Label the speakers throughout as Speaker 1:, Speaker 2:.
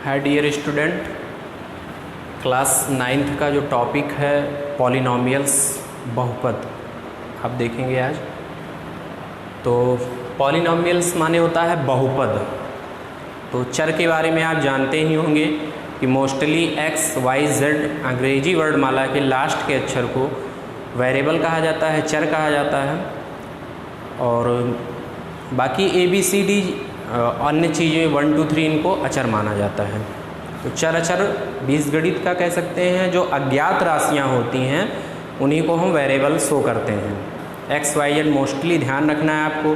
Speaker 1: है dear student, class 9th का जो टॉपिक है पॉलिनॉमियल्स बहुपद आप देखेंगे आज। तो पॉलिनॉमियल्स माने होता है बहुपद। तो चर के बारे में आप जानते ही होंगे कि मोस्टली एक्स वाई जेड अंग्रेजी वर्णमाला के लास्ट के अक्षर को वेरिएबल कहा जाता है, चर कहा जाता है, और बाकी ए बी सी डी अन्य चीज़ें 1 2 3 इनको अचर माना जाता है। तो चर अचर बीजगणित का कह सकते हैं, जो अज्ञात राशियां होती हैं उन्हीं को हम वेरिएबल शो करते हैं। एक्स वाई जेड मोस्टली ध्यान रखना है आपको,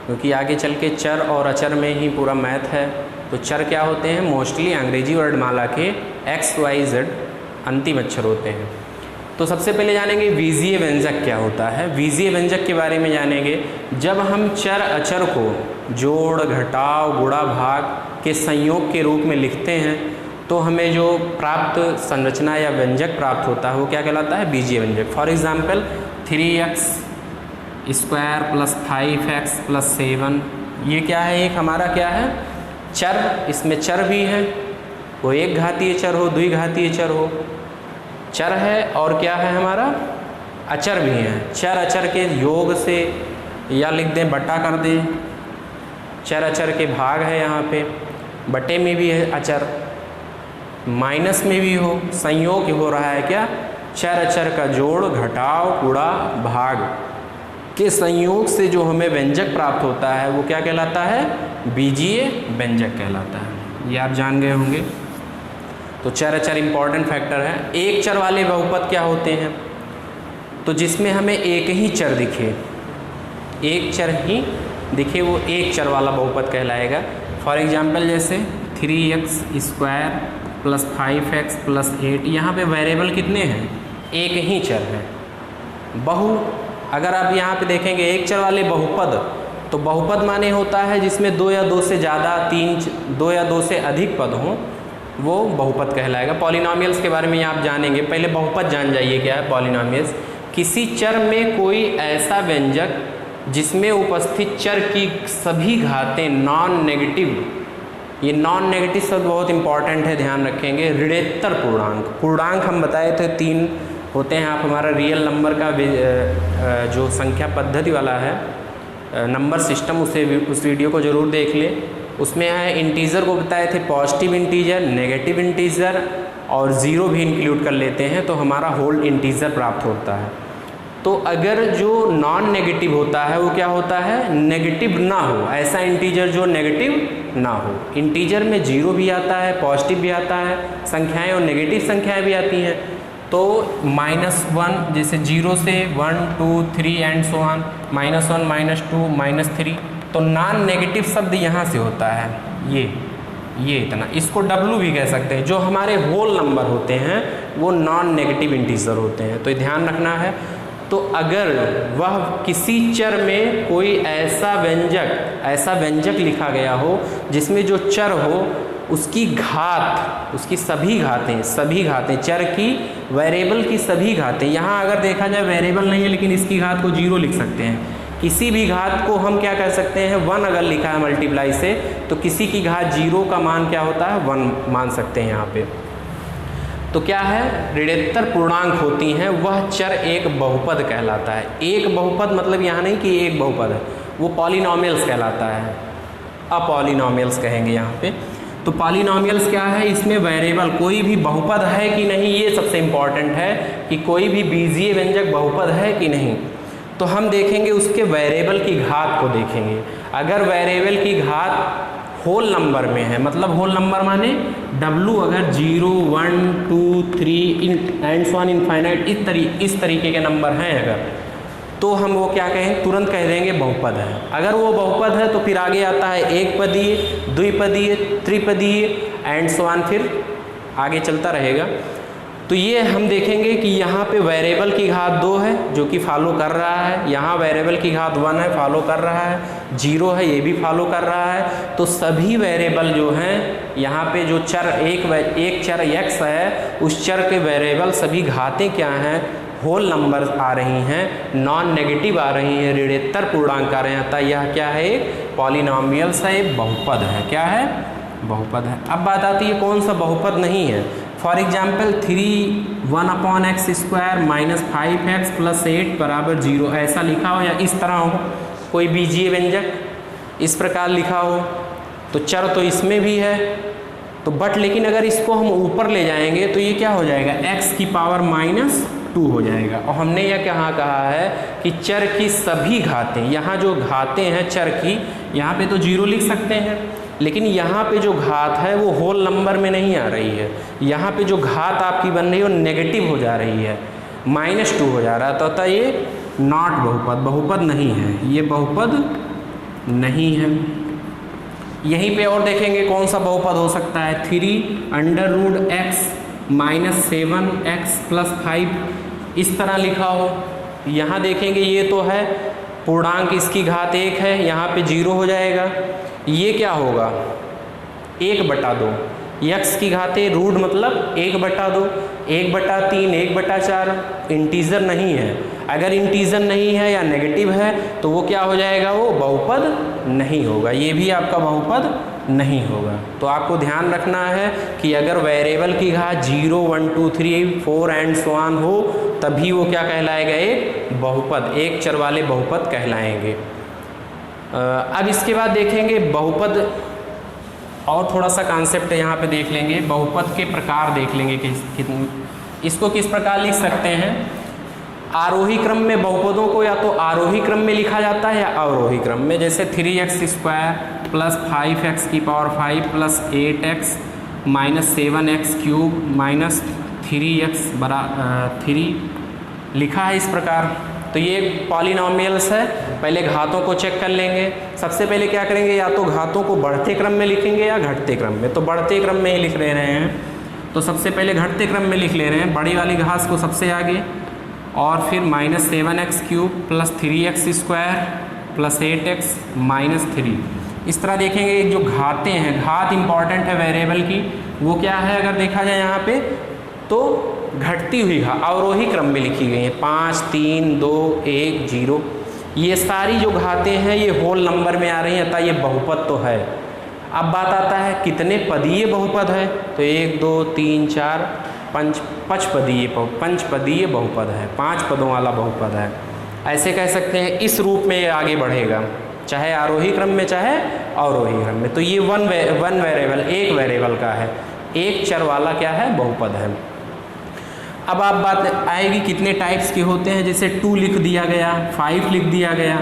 Speaker 1: क्योंकि आगे चल के चर और अचर में ही पूरा मैथ है। तो चर क्या होते हैं? मोस्टली अंग्रेजी वर्णमाला के एक्स वाई जेड अंतिम अक्षर होते हैं। तो सबसे पहले जानेंगे बीजीय व्यंजक क्या होता है। बीजीय व्यंजक के बारे में जानेंगे। जब हम चर अचर को जोड़ घटाव गुणा भाग के संयोग के रूप में लिखते हैं तो हमें जो प्राप्त संरचना या व्यंजक प्राप्त होता है वो क्या कहलाता है? बीजीय व्यंजक। For example 3x square plus 5x plus 7, ये क्या है? एक हमारा क्या है? चर। इसमें चर भी है, वो एक घातीय चर हो, द्विघातीय चर हो, चर है, और क्या है हमारा? अचर भी है। चर अचर के योग से या लिख दें बटा कर दें, चर अचर के भाग है, यहाँ पे बटे में भी है अचर, माइनस में भी हो, संयोग हो रहा है क्या? चर अचर का जोड़ घटाव गुणा भाग के संयोग से जो हमें व्यंजक प्राप्त होता है वो क्या कहलाता है? बीजीय व्यंजक कहलाता है। ये आप जान गए होंगे। तो चर अचर इंपॉर्टेंट फैक्टर है। एक चर वाले बहुपद क्या होते हैं? तो जिसमें हमें एक ही चर दिखे, एक चर ही दिखे, वो एक चर वाला बहुपद कहलाएगा। फॉर एग्जाम्पल जैसे 3x square plus 5x plus 8, यहाँ पे वेरिएबल कितने हैं? एक ही चर है। बहु अगर आप यहाँ पे देखेंगे एक चर वाले बहुपद, तो बहुपद माने होता है जिसमें 2 या 2 से ज़्यादा, 2 या 2 से अधिक पद हों, वो बहुपद कहलाएगा। पॉलिनॉमियल्स के बारे में आप जानेंगे। पहले बहुपद जान जाइए क्या है पॉलिनॉमियल्स। किसी चर में कोई ऐसा व्यंजक जिसमें उपस्थित चर की सभी घातें नॉन नेगेटिव, ये नॉन नेगेटिव शब्द बहुत इंपॉर्टेंट है, ध्यान रखेंगे। ऋणोत्तर पूर्णांक, पूर्णांक हम बताए थे 3 होते हैं। आप हमारा रियल नंबर का जो संख्या पद्धति वाला है नंबर सिस्टम, उस वीडियो को ज़रूर देख लें। उसमें है इंटीजर को बताए थे पॉजिटिव इंटीजर, नेगेटिव इंटीजर और ज़ीरो भी इंक्लूड कर लेते हैं तो हमारा होल इंटीजर प्राप्त होता है। तो अगर जो नॉन नेगेटिव होता है वो क्या होता है? नेगेटिव ना हो, ऐसा इंटीजर जो नेगेटिव ना हो। इंटीजर में जीरो भी आता है, पॉजिटिव भी आता है संख्याएं, और नेगेटिव संख्याएं भी आती हैं। तो -1 जैसे 0 से 1 2 3 एंड सो ऑन, -1 -2 -3, तो नॉन नेगेटिव शब्द यहाँ से होता है। ये इतना, इसको W भी कह सकते हैं। जो हमारे होल नंबर होते हैं वो नॉन नेगेटिव इंटीजर होते हैं, तो ये ध्यान रखना है। तो अगर वह किसी चर में कोई ऐसा व्यंजक लिखा गया हो जिसमें जो चर हो उसकी घात, उसकी सभी घातें चर की, वेरिएबल की सभी घातें, यहाँ अगर देखा जाए वेरिएबल नहीं है लेकिन इसकी घात को 0 लिख सकते हैं। किसी भी घात को हम क्या कर सकते हैं? 1 अगर लिखा है मल्टीप्लाई से, तो किसी की घात 0 का मान क्या होता है? 1 मान सकते हैं यहाँ पे। तो क्या है? ऋणोत्तर पूर्णांक होती हैं, वह चर एक बहुपद कहलाता है। एक बहुपद मतलब यहाँ नहीं कि एक बहुपद है, वो पॉलिनॉमियल्स कहलाता है। अपॉलिनॉमियल्स कहेंगे यहाँ पे। तो पॉलिनॉमियल्स क्या है? इसमें वेरिएबल कोई भी बहुपद है कि नहीं, ये सबसे इम्पॉर्टेंट है कि कोई भी बीजीय व्यंजक बहुपद है कि नहीं। तो हम देखेंगे उसके वेरिएबल की घात को देखेंगे। अगर वेरिएबल की घात होल नंबर में है, मतलब होल नंबर माने W, अगर 0 1 2 3 एंड सो ऑन इनफाइनाइट इस तरीके के नंबर हैं अगर, तो हम वो क्या कहेंगे? तुरंत कह देंगे बहुपद है। अगर वो बहुपद है तो फिर आगे आता है एक पदीय, द्विपदीय, त्रिपदीय एंड सो ऑन, फिर आगे चलता रहेगा। तो ये हम देखेंगे कि यहाँ पे वेरिएबल की घात 2 है जो कि फॉलो कर रहा है, यहाँ वेरिएबल की घात 1 है, फॉलो कर रहा है, 0 है, ये भी फॉलो कर रहा है। तो सभी वेरिएबल जो हैं यहाँ पे, जो चर एक चर x है, उस चर के वेरिएबल सभी घातें क्या हैं? होल नंबर आ रही हैं, नॉन नेगेटिव आ रही हैं, ऋणोत्तर पूर्णांक आ रहे हैं। अतः यह क्या है? पॉलिनॉमियल्स है, बहुपद है। क्या है? बहुपद है। अब बात आती है कौन सा बहुपद नहीं है। फॉर एग्जाम्पल 3(1/x² - 5x + 8 = 0 ऐसा लिखा हो, या इस तरह हो, कोई बीजीय व्यंजक इस प्रकार लिखा हो, तो चर तो इसमें भी है, तो बट लेकिन अगर इसको हम ऊपर ले जाएंगे तो ये क्या हो जाएगा, x⁻² हो जाएगा। और हमने यह कहा है कि चर की सभी घातें, यहाँ जो घातें हैं चर की, यहाँ पे तो 0 लिख सकते हैं, लेकिन यहाँ पे जो घात है वो होल नंबर में नहीं आ रही है। यहाँ पे जो घात आपकी बन रही है वो नेगेटिव हो जा रही है, -2 हो जा रहा है, तो अतः ये नॉट बहुपद, बहुपद नहीं है, ये बहुपद नहीं है। यहीं पे और देखेंगे कौन सा बहुपद हो सकता है। 3√x - 7x + 5 इस तरह लिखा हो, यहाँ देखेंगे ये तो है पूर्णांक, इसकी घात 1 है, यहाँ पे 0 हो जाएगा। ये क्या होगा, 1/2, x की घातें रूट मतलब 1/2, 1/3, 1/4, इंटीजर नहीं है। अगर इंटीजर नहीं है या नेगेटिव है तो वो क्या हो जाएगा, वो बहुपद नहीं होगा, ये भी आपका बहुपद नहीं होगा। तो आपको ध्यान रखना है कि अगर वेरिएबल की घात 0, 1, 2, 3, 4 एंड सो ऑन हो, तभी वो क्या कहलाएगा, एक बहुपद, एक चर वाले बहुपद कहलाएंगे। अब इसके बाद देखेंगे बहुपद, और थोड़ा सा कॉन्सेप्ट यहाँ पे देख लेंगे, बहुपद के प्रकार देख लेंगे कि इसको किस प्रकार लिख सकते हैं। आरोही क्रम में बहुपदों को या तो आरोही क्रम में लिखा जाता है या अवरोही क्रम में, जैसे 3x² + 5x⁵ + 8x - 7x³ - 3x 3 लिखा है इस प्रकार। तो ये पॉलिनॉमियल्स है। पहले घातों को चेक कर लेंगे। सबसे पहले क्या करेंगे, या तो घातों को बढ़ते क्रम में लिखेंगे या घटते क्रम में। तो बढ़ते क्रम में ही लिख ले रहे हैं, तो सबसे पहले घटते क्रम में लिख ले रहे हैं, बड़ी वाली घात को सबसे आगे, और फिर -7x³ + 3x² + 8x - 3। इस तरह देखेंगे जो घातें हैं, घात इंपॉर्टेंट है वेरिएबल की, वो क्या है अगर देखा जाए यहाँ पे, तो घटती हुई घात अवरोही क्रम में लिखी गई हैं, 5, 3, 2, 1, 0। ये सारी जो घातें हैं ये होल नंबर में आ रही हैं, अतः ये बहुपद तो है। अब बात आता है कितने पदीय बहुपद है, तो 1, 2, 3, 4, 5 पंचपदीय बहुपद है, 5 पदों वाला बहुपद है। ऐसे कह सकते हैं, इस रूप में ये आगे बढ़ेगा, चाहे आरोही क्रम में चाहे अवरोही क्रम में। तो ये वन वेरिएबल, एक वेरिएबल का है, एक चर वाला क्या है, बहुपद है। अब आप बात आएगी कितने टाइप्स के होते हैं, जैसे 2 लिख दिया गया, 5 लिख दिया गया,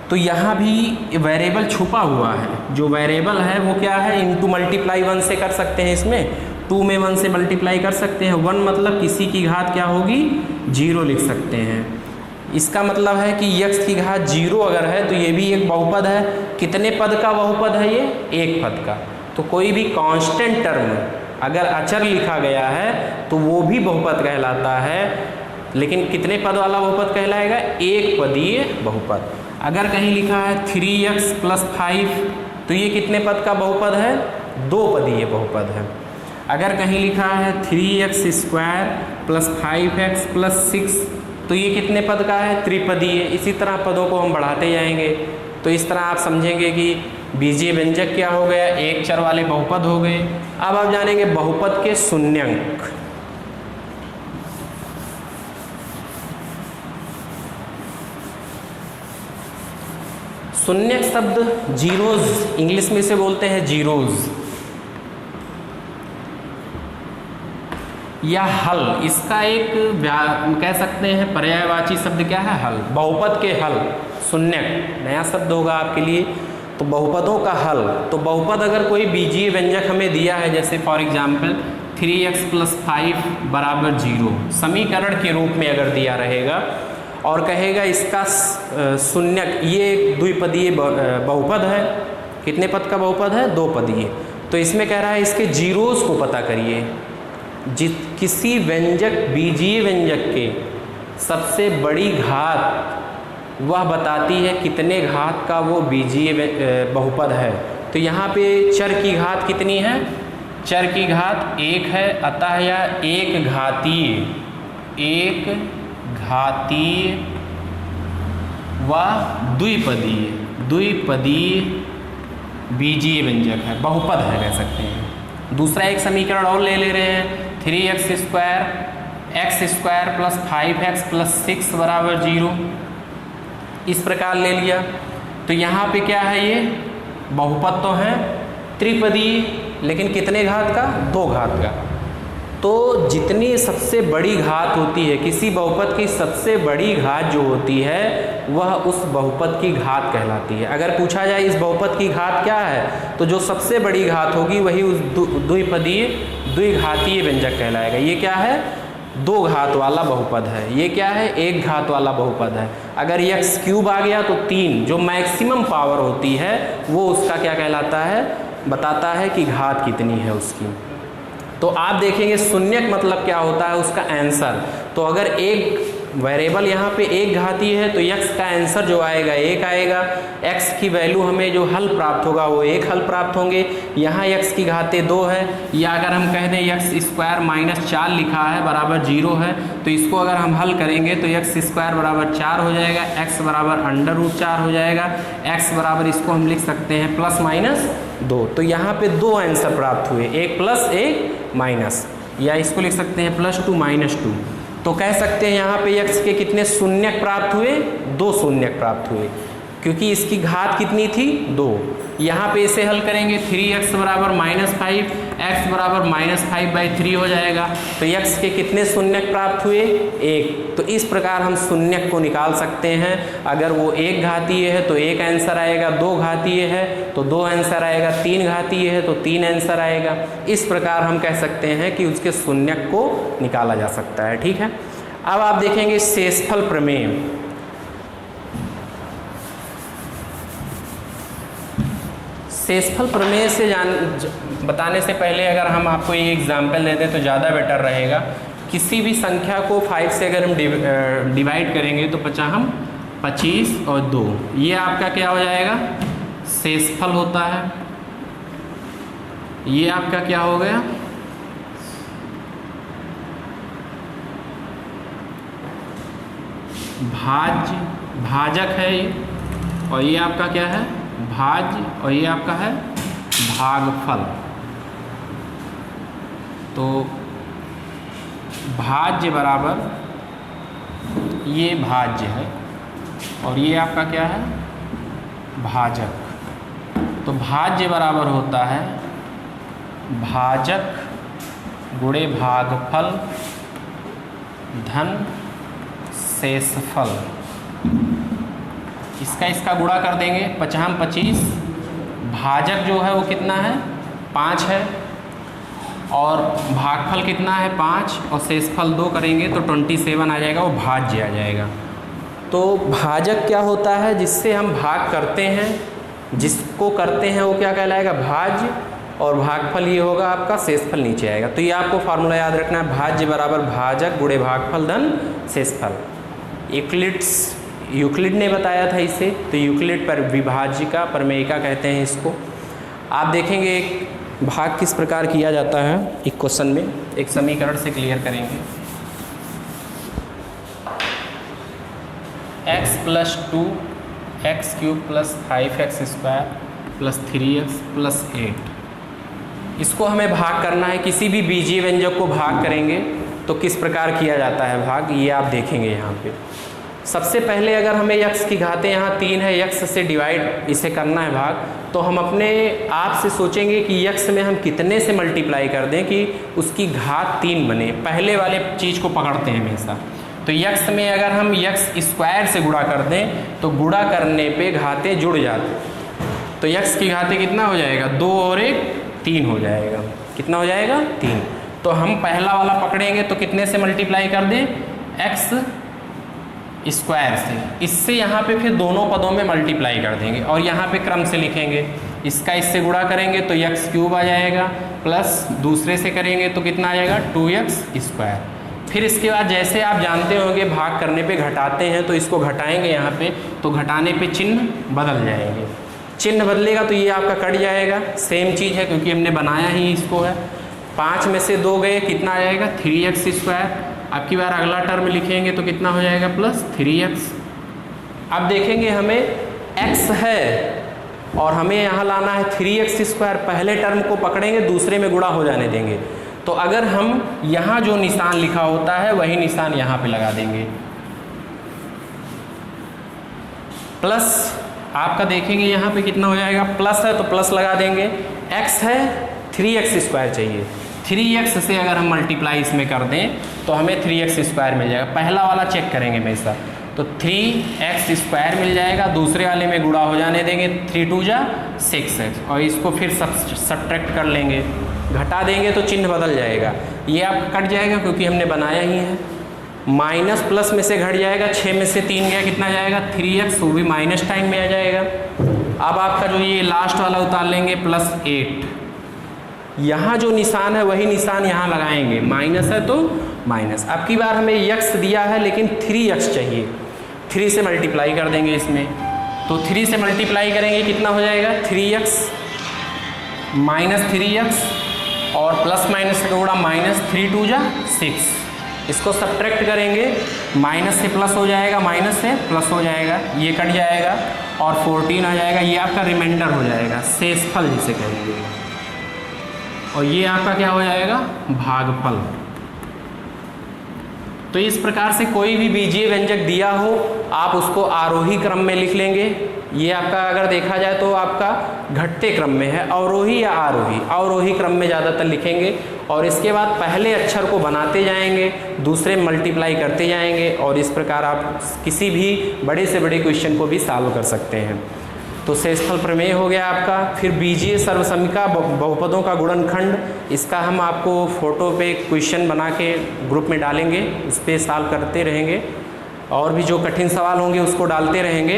Speaker 1: तो यहाँ भी वेरिएबल छुपा हुआ है। जो वेरिएबल है वो क्या है, इनटू मल्टीप्लाई 1 से कर सकते हैं, इसमें 2 में 1 से मल्टीप्लाई कर सकते हैं। 1 मतलब किसी की घात क्या होगी, 0 लिख सकते हैं। इसका मतलब है कि x की घात 0 अगर है तो ये भी एक बहुपद है। कितने पद का बहुपद है ये, एक पद का। तो कोई भी कांस्टेंट टर्म अगर अचर लिखा गया है तो वो भी बहुपद कहलाता है, लेकिन कितने पद वाला बहुपद कहलाएगा, एक पदीय बहुपद। अगर कहीं लिखा है 3x + 5 तो ये कितने पद का बहुपद है, 2 पदीय बहुपद है। अगर कहीं लिखा है 3x² + 5x + 6 तो ये कितने पद का है, त्रिपदीय। इसी तरह पदों को हम बढ़ाते जाएंगे। तो इस तरह आप समझेंगे कि बीजीय व्यंजक क्या हो गया, एक चर वाले बहुपद हो गए। अब आप जानेंगे बहुपद के शून्यंक। शून्यक शब्द जीरोज, इंग्लिश में इसे बोलते हैं जीरोज या हल। इसका एक कह सकते हैं पर्यायवाची शब्द क्या है, हल। बहुपद के हल, शून्यक नया शब्द होगा आपके लिए। तो बहुपदों का हल, तो बहुपद अगर कोई बीजीय व्यंजक हमें दिया है, जैसे फॉर एग्जाम्पल 3x + 5 = 0 समीकरण के रूप में अगर दिया रहेगा और कहेगा इसका शून्यक, ये एक द्विपदीय बहुपद है। कितने पद का बहुपद है, 2 पदीय। तो इसमें कह रहा है इसके जीरोज को पता करिए। किसी व्यंजक, बीजीय व्यंजक के सबसे बड़ी घात वह बताती है कितने घात का वो बीजीय बहुपद है। तो यहाँ पे चर की घात कितनी है, चर की घात 1 है, अतः यह एक घातीय व द्विपदीय बीजीय व्यंजक है, बहुपद है कह सकते हैं। दूसरा एक समीकरण और ले रहे हैं, 3x² x² plus 5x plus 6 बराबर 0, इस प्रकार ले लिया। तो यहाँ पे क्या है, ये बहुपद तो है त्रिपदीय, लेकिन कितने घात का, 2 घात का। तो जितनी सबसे बड़ी घात होती है किसी बहुपद की, सबसे बड़ी घात जो होती है वह उस बहुपद की घात कहलाती है। अगर पूछा जाए इस बहुपद की घात क्या है, तो जो सबसे बड़ी घात होगी वही उस द्विपदीय द्विघातीय व्यंजक कहलाएगा। ये क्या है, 2 घात वाला बहुपद है। ये क्या है, 1 घात वाला बहुपद है। अगर x³ आ गया तो 3, जो मैक्सिमम पावर होती है वो उसका क्या कहलाता है, बताता है कि घात कितनी है उसकी। तो आप देखेंगे शून्यक मतलब क्या होता है, उसका आंसर। तो अगर एक वेरिएबल यहाँ पे 1 घातीय है तो x का आंसर जो आएगा 1 आएगा। x की वैल्यू हमें जो हल प्राप्त होगा वो 1 हल प्राप्त होंगे। यहाँ x की घाते 2 है, या अगर हम कह दें x² - 4 लिखा है बराबर 0 है, तो इसको अगर हम हल करेंगे तो x² बराबर 4 हो जाएगा, x बराबर √4 हो जाएगा, x बराबर इसको हम लिख सकते हैं +-2। तो यहाँ पे 2 आंसर प्राप्त हुए, एक प्लस एक माइनस, या इसको लिख सकते हैं +2 - 2। तो कह सकते हैं यहाँ पे x के कितने शून्यक प्राप्त हुए, 2 शून्यक प्राप्त हुए, क्योंकि इसकी घात कितनी थी, 2। यहाँ पे इसे हल करेंगे, 3x बराबर -5, x बराबर -5/3 हो जाएगा। तो x के कितने शून्यक प्राप्त हुए, 1। तो इस प्रकार हम शून्यक को निकाल सकते हैं। अगर वो 1 घातीय है तो 1 आंसर आएगा, 2 घातीय है तो 2 आंसर आएगा, 3 घातीय है तो 3 आंसर आएगा। इस प्रकार हम कह सकते हैं कि उसके शून्यक को निकाला जा सकता है। ठीक है, अब आप देखेंगे शेषफल प्रमेय। शेषफल प्रमेय से बताने से पहले अगर हम आपको ये एग्जाम्पल दे दें तो ज़्यादा बेटर रहेगा। किसी भी संख्या को 5 से अगर हम डिवाइड करेंगे तो 25 और 2, ये आपका क्या हो जाएगा, शेषफल होता है। ये आपका क्या हो गया, भाजक है ये, और ये आपका क्या है, भाज्य, और ये आपका है भागफल। तो भाज्य बराबर ये भाज्य है और ये आपका क्या है, भाजक। तो भाज्य बराबर होता है भाजक गुणे भागफल धन शेषफल। इसका गुणा कर देंगे, 25, भाजक जो है वो कितना है, 5 है, और भागफल कितना है, 5, और शेषफल 2 करेंगे तो 27 आ जाएगा, वो भाज्य आ जाएगा। तो भाजक क्या होता है, जिससे हम भाग करते हैं, जिसको करते हैं वो क्या कहलाएगा, भाज्य, और भागफल ये होगा आपका, शेषफल नीचे आएगा। तो ये आपको फार्मूला याद रखना है, भाज्य बराबर भाजक गुणे भागफल धन शेषफल। यूक्लिड ने बताया था इसे, तो यूक्लिड पर विभाजिका प्रमेयिका कहते हैं इसको। आप देखेंगे एक भाग किस प्रकार किया जाता है, एक क्वेश्चन में एक समीकरण से क्लियर करेंगे। x + 2 x³ + 5x² + 3x + 8, इसको हमें भाग करना है। किसी भी बीजीय व्यंजक को भाग करेंगे तो किस प्रकार किया जाता है भाग, ये आप देखेंगे यहाँ पे। सबसे पहले अगर हमें x की घातें यहाँ 3 है, x से डिवाइड इसे करना है भाग, तो हम अपने आप से सोचेंगे कि x में हम कितने से मल्टीप्लाई कर दें कि उसकी घात 3 बने। पहले वाले चीज़ को पकड़ते हैं हमेशा। तो x में अगर हम x² से गुणा कर दें तो गुणा करने पे घातें जुड़ जाती, तो x की घातें कितना हो जाएगा, 2 और 1 3 हो जाएगा। कितना हो जाएगा, 3। तो हम पहला वाला पकड़ेंगे तो कितने से मल्टीप्लाई कर दें, x² से। इससे यहाँ पे फिर दोनों पदों में मल्टीप्लाई कर देंगे और यहाँ पे क्रम से लिखेंगे। इसका इससे गुणा करेंगे तो x³ आ जाएगा, प्लस दूसरे से करेंगे तो कितना आ जाएगा, 2x²। फिर इसके बाद जैसे आप जानते होंगे भाग करने पे घटाते हैं, तो इसको घटाएंगे यहाँ पे, तो घटाने पे चिन्ह बदल जाएंगे। चिन्ह बदलेगा तो ये आपका कट जाएगा, सेम चीज़ है क्योंकि हमने बनाया ही इसको है। 5 में से 2 गए, कितना आ जाएगा, 3x²। अब की बार अगला टर्म लिखेंगे तो कितना हो जाएगा, +3x। अब देखेंगे हमें x है और हमें यहाँ लाना है 3x²। पहले टर्म को पकड़ेंगे, दूसरे में गुणा हो जाने देंगे। तो अगर हम यहाँ जो निशान लिखा होता है वही निशान यहाँ पे लगा देंगे। प्लस आपका देखेंगे यहाँ पे कितना हो जाएगा, प्लस है तो प्लस लगा देंगे, x है 3x² चाहिए, 3x से अगर हम मल्टीप्लाई इसमें कर दें तो हमें 3x² मिल जाएगा। पहला वाला चेक करेंगे हमेशा, तो 3x² मिल जाएगा, दूसरे वाले में गुणा हो जाने देंगे, 3 2 जा 6x, और इसको फिर सब्ट्रैक्ट कर लेंगे, घटा देंगे तो चिन्ह बदल जाएगा, ये आपका कट जाएगा क्योंकि हमने बनाया ही है। माइनस प्लस में से घट जाएगा, 6 में से 3 गया, कितना जाएगा 3x, वो भी माइनस टाइम में आ जाएगा। अब आपका जो ये लास्ट वाला उतार लेंगे +8, यहाँ जो निशान है वही निशान यहाँ लगाएंगे, माइनस है तो माइनस। अब की बार हमें x दिया है लेकिन 3x चाहिए, 3 से मल्टीप्लाई कर देंगे इसमें, तो 3 से मल्टीप्लाई करेंगे कितना हो जाएगा 3x -3x और प्लस माइनस का गुणा -3 2 जा 6, इसको सब्ट्रैक्ट करेंगे, माइनस से प्लस हो जाएगा, माइनस से प्लस हो जाएगा, ये कट जाएगा और 14 आ जाएगा, ये आपका रिमाइंडर हो जाएगा, शेषफल जिसे कहेंगे, और ये आपका क्या हो जाएगा भागफल। तो इस प्रकार से कोई भी बीजीय व्यंजक दिया हो आप उसको आरोही क्रम में लिख लेंगे। ये आपका अगर देखा जाए तो आपका घटते क्रम में है, अवरोही या आरोही, अवरोही क्रम में ज़्यादातर लिखेंगे, और इसके बाद पहले अक्षर को बनाते जाएंगे, दूसरे मल्टीप्लाई करते जाएंगे, और इस प्रकार आप किसी भी बड़े से बड़े क्वेश्चन को भी सॉल्व कर सकते हैं। तो शेषफल प्रमेय हो गया आपका। फिर बीजीय सर्वसमिका बहुपदों का गुणनखंड, इसका हम आपको फोटो पे क्वेश्चन बना के ग्रुप में डालेंगे, उस पर सॉल्व करते रहेंगे, और भी जो कठिन सवाल होंगे उसको डालते रहेंगे।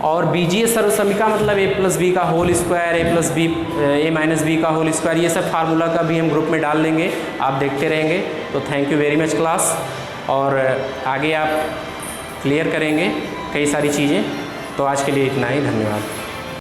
Speaker 1: और बीजीय सर्वसमिका मतलब a+b का होल स्क्वायर, a का होल स्क्वायर, ये सब फार्मूला का भी हम ग्रुप में डाल देंगे, आप देखते रहेंगे। तो thank you very much class, और आगे आप क्लियर करेंगे कई सारी चीज़ें। तो आज के लिए इतना ही, धन्यवाद।